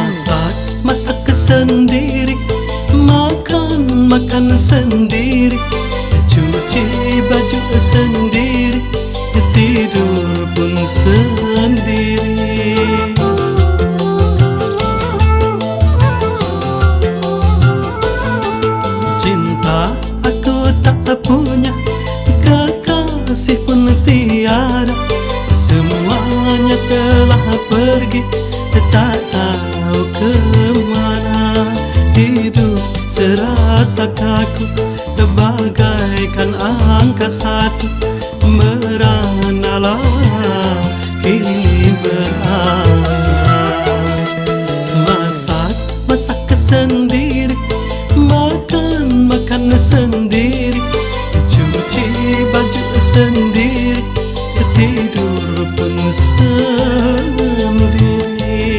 Masak sendiri, makan sendiri, cuci baju sendiri, tidur pun sendiri. Cinta aku tak punya, kekasih pun tiada, semuanya telah pergi, tak tahu kemana. Hidup serasa kaku, bagaikan angka satu, meranalah kini berakhir. Masak sendiri, makan sendiri, cuci baju sendiri, tidur pun sendiri.